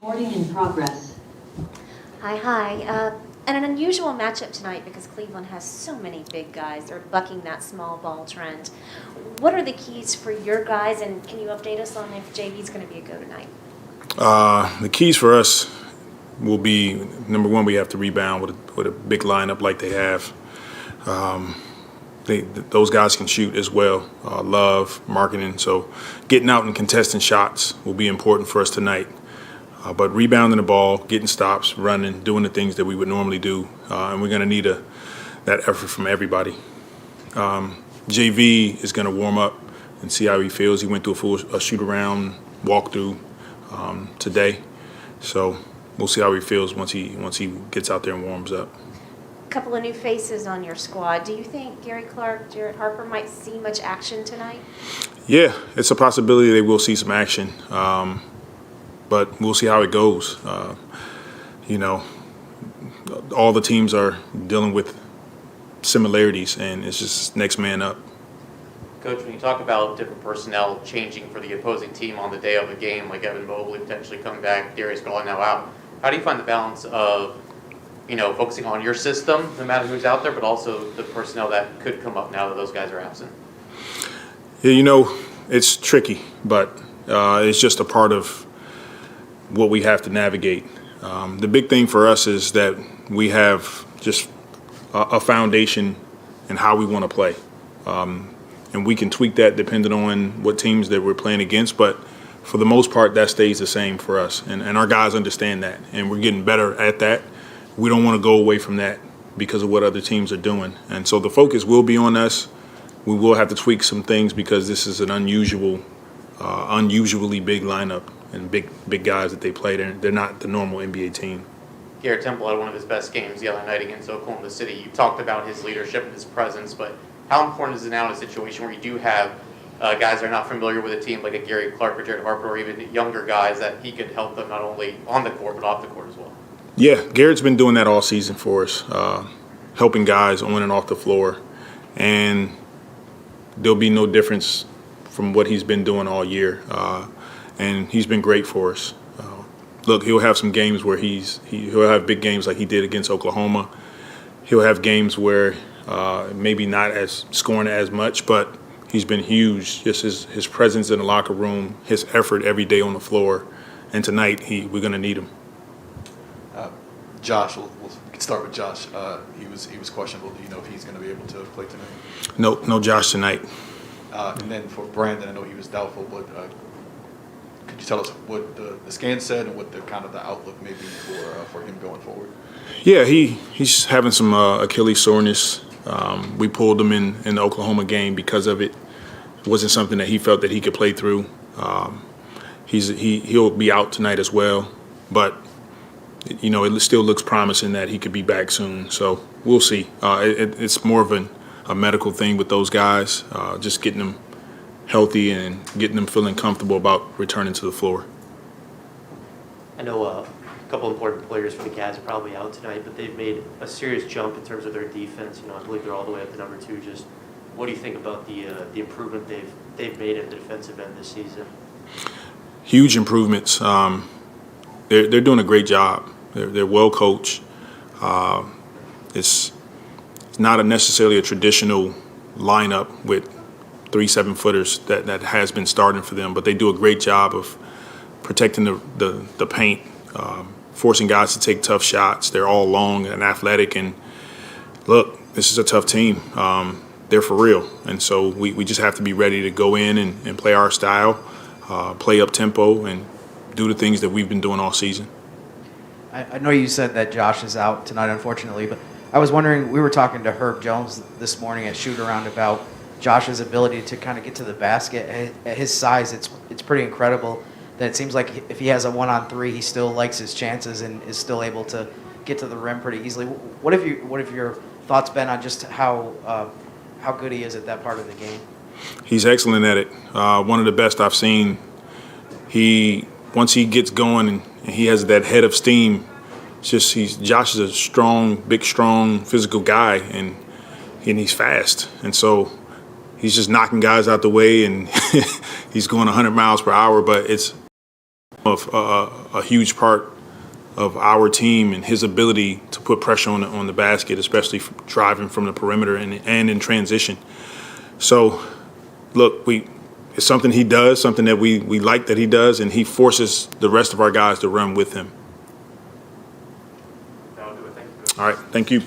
Recording in progress. Hi. And an unusual matchup tonight because Cleveland has so many big guys. They're bucking that small ball trend. What are the keys for your guys, and can you update us on if JV's going to be a go tonight? The keys for us will be, number one, we have to rebound with a big lineup like they have. Those guys can shoot as well, Love, marketing. So getting out and contesting shots will be important for us tonight. But rebounding the ball, getting stops, running, doing the things that we would normally do, and we're going to need that effort from everybody. JV is going to warm up and see how he feels. He went through a shoot-around walkthrough today, so we'll see how he feels once he gets out there and warms up. A couple of new faces on your squad. Do you think Gary Clark, Jared Harper might see much action tonight? Yeah, it's a possibility they will see some action. But we'll see how it goes. All the teams are dealing with similarities, and it's just next man up. Coach, when you talk about different personnel changing for the opposing team on the day of a game, like Evan Mobley potentially coming back, Darius Garland now out, how do you find the balance of, focusing on your system, no matter who's out there, but also the personnel that could come up now that those guys are absent? Yeah, it's tricky, but it's just a part of what we have to navigate. The big thing for us is that we have just a foundation in how we want to play. And we can tweak that depending on what teams that we're playing against, but for the most part, that stays the same for us. And our guys understand that, and we're getting better at that. We don't want to go away from that because of what other teams are doing. And so the focus will be on us. We will have to tweak some things because this is an unusually big lineup and big guys that they play. They're not the normal NBA team. Garrett Temple had one of his best games the other night against Oklahoma City. You talked about his leadership and his presence, but how important is it now in a situation where you do have guys that are not familiar with a team like a Gary Clark or Jared Harper or even younger guys that he could help them not only on the court but off the court as well? Yeah, Garrett's been doing that all season for us, helping guys on and off the floor. And there'll be no difference from what he's been doing all year. And he's been great for us. Look, he'll have some games where he'll have big games like he did against Oklahoma. He'll have games where maybe not as scoring as much, but he's been huge. Just his presence in the locker room, his effort every day on the floor. And tonight, we're going to need him. Josh, we can start with Josh. He was questionable. Do you know if he's going to be able to play tonight? No Josh tonight. And then for Brandon, I know he was doubtful, but could you tell us what the scan said and what the kind of the outlook may be for him going forward? Yeah, he's having some Achilles soreness. We pulled him in the Oklahoma game because of it. It wasn't something that he felt that he could play through. He'll be out tonight as well, but it still looks promising that he could be back soon. So we'll see. It's more of a medical thing with those guys, just getting them healthy and getting them feeling comfortable about returning to the floor. I know a couple important players for the Cavs are probably out tonight, but they've made a serious jump in terms of their defense. I believe they're all the way up to number 2. Just what do you think about the improvement they've made at the defensive end this season? Huge improvements. They're doing a great job. They're well coached. It's not necessarily a traditional lineup with 3 7-footers that has been starting for them, but they do a great job of protecting the paint, forcing guys to take tough shots. They're all long and athletic, and look, this is a tough team. They're for real, and so we just have to be ready to go in and play our style, play up tempo, and do the things that we've been doing all season. I know you said that Josh is out tonight, unfortunately, but I was wondering, we were talking to Herb Jones this morning at shoot-around about Josh's ability to kind of get to the basket. At his size, it's pretty incredible that it seems like if he has a 1-on-3, he still likes his chances and is still able to get to the rim pretty easily. What have your thoughts been on just how good he is at that part of the game? He's excellent at it. One of the best I've seen. Once he gets going and he has that head of steam, Josh is a strong, big, strong, physical guy, and he's fast. And so he's just knocking guys out the way, and he's going 100 miles per hour. But it's a huge part of our team and his ability to put pressure on the basket, especially driving from the perimeter and in transition. So, look, it's something he does, something that we like that he does, and he forces the rest of our guys to run with him. That'll do it. Thank you. All right, thank you.